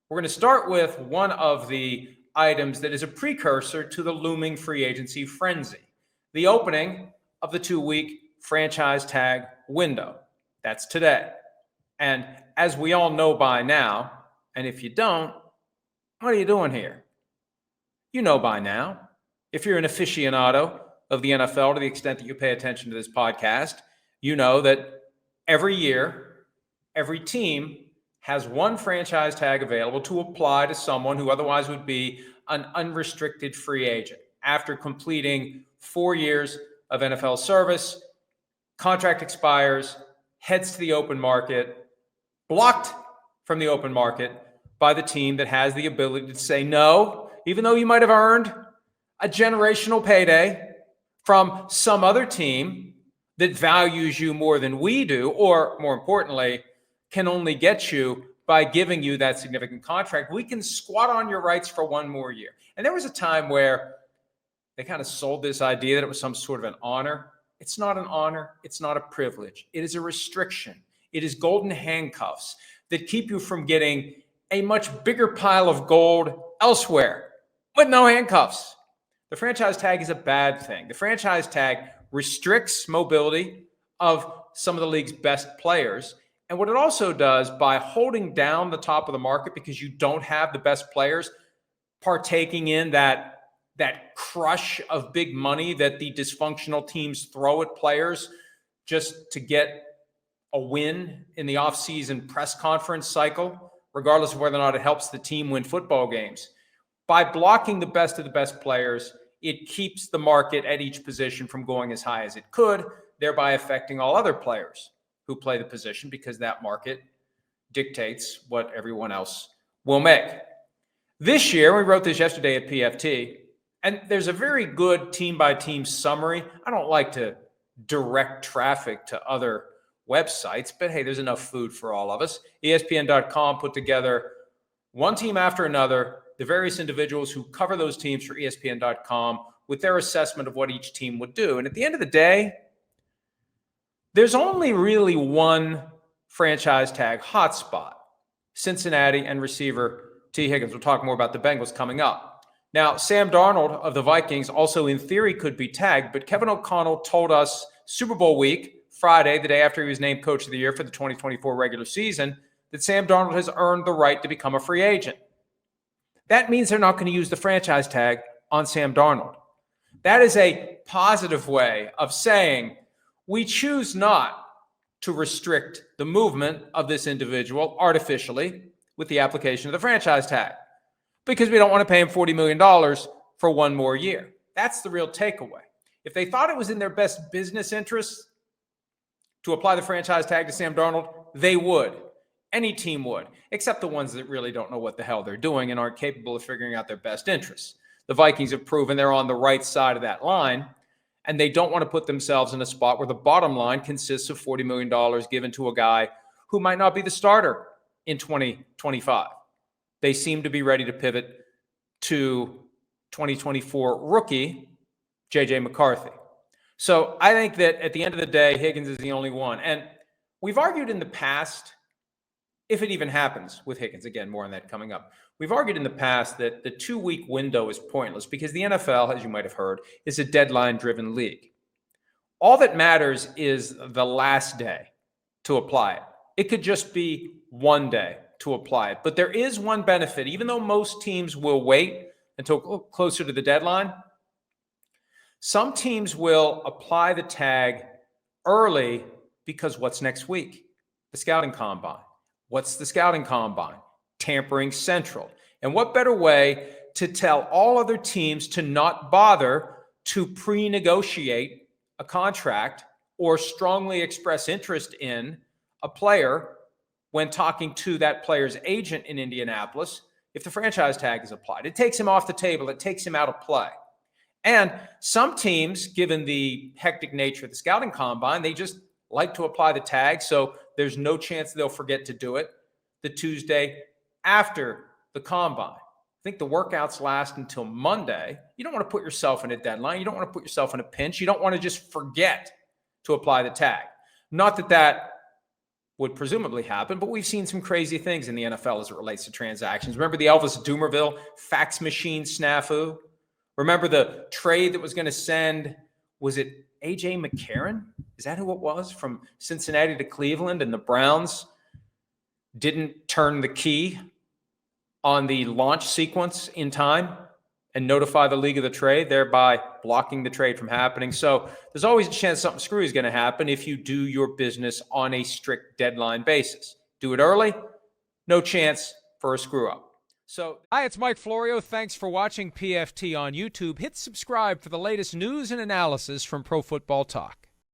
We're going to start with one of the items that is a precursor to the looming free agency frenzy, the opening of the 2-week franchise tag window. That's today. And as we all know by now, and if you don't, what are you doing here? You know by now. If you're an aficionado of the NFL to the extent that you pay attention to this podcast, you know that every year, every team has one franchise tag available to apply to someone who otherwise would be an unrestricted free agent after completing 4 years of NFL service. Contract expires, heads to the open market, blocked from the open market by the team that has the ability to say no, even though you might have earned a generational payday from some other team that values you more than we do, or more importantly, can only get you by giving you that significant contract. We can squat on your rights for 1 more year. And there was a time where they kind of sold this idea that it was some sort of an honor. It's not an honor. It's not a privilege. It is a restriction. It is golden handcuffs that keep you from getting a much bigger pile of gold elsewhere with no handcuffs. The franchise tag is a bad thing. The franchise tag restricts mobility of some of the league's best players. And what it also does, by holding down the top of the market because you don't have the best players partaking in that crush of big money that the dysfunctional teams throw at players just to get a win in the offseason press conference cycle, regardless of whether or not it helps the team win football games. By blocking the best of the best players, it keeps the market at each position from going as high as it could, thereby affecting all other players who play the position, because that market dictates what everyone else will make. This year, we wrote this yesterday at PFT, and there's a very good team-by-team summary. I don't like to direct traffic to other websites, but hey, there's enough food for all of us. ESPN.com put together one team after another, the various individuals who cover those teams for ESPN.com with their assessment of what each team would do. And at the end of the day, there's only really one franchise tag hotspot: Cincinnati and receiver Tee Higgins. We'll talk more about the Bengals coming up. Now, Sam Darnold of the Vikings also in theory could be tagged, but Kevin O'Connell told us Super Bowl week, Friday, the day after he was named Coach of the Year for the 2024 regular season, that Sam Darnold has earned the right to become a free agent. That means they're not going to use the franchise tag on Sam Darnold. That is a positive way of saying we choose not to restrict the movement of this individual artificially with the application of the franchise tag, because we don't want to pay him $40 million for 1 more year. That's the real takeaway. If they thought it was in their best business interest to apply the franchise tag to Sam Darnold, they would. Any team would, except the ones that really don't know what the hell they're doing and aren't capable of figuring out their best interests. The Vikings have proven they're on the right side of that line, and they don't want to put themselves in a spot where the bottom line consists of $40 million given to a guy who might not be the starter in 2025. They seem to be ready to pivot to 2024 rookie J.J. McCarthy. So I think that at the end of the day, Higgins is the only one. And we've argued in the past, if it even happens with Higgins, again, more on that coming up. We've argued in the past that the 2-week window is pointless because the NFL, as you might have heard, is a deadline-driven league. All that matters is the last day to apply it. It could just be 1 day to apply it. But there is one benefit. Even though most teams will wait until closer to the deadline, some teams will apply the tag early because what's next week? The scouting combine. What's the scouting combine? Tampering Central. And what better way to tell all other teams to not bother to pre-negotiate a contract or strongly express interest in a player when talking to that player's agent in Indianapolis if the franchise tag is applied? It takes him off the table. It takes him out of play. And some teams, given the hectic nature of the scouting combine, they just like to apply the tag, so there's no chance they'll forget to do it the Tuesday after the combine. I think the workouts last until Monday. You don't want to put yourself in a deadline. You don't want to put yourself in a pinch. You don't want to just forget to apply the tag. Not that that would presumably happen, but we've seen some crazy things in the NFL as it relates to transactions. Remember the Elvis Dumervil fax machine snafu? Remember the trade that was going to send, was it A.J. McCarron? Is that who it was? From Cincinnati to Cleveland, and the Browns didn't turn the key on the launch sequence in time and notify the league of the trade, thereby blocking the trade from happening. So there's always a chance something screwy is going to happen if you do your business on a strict deadline basis. Do it early, no chance for a screw up. So, hi, it's Mike Florio. Thanks for watching PFT on YouTube. Hit subscribe for the latest news and analysis from Pro Football Talk.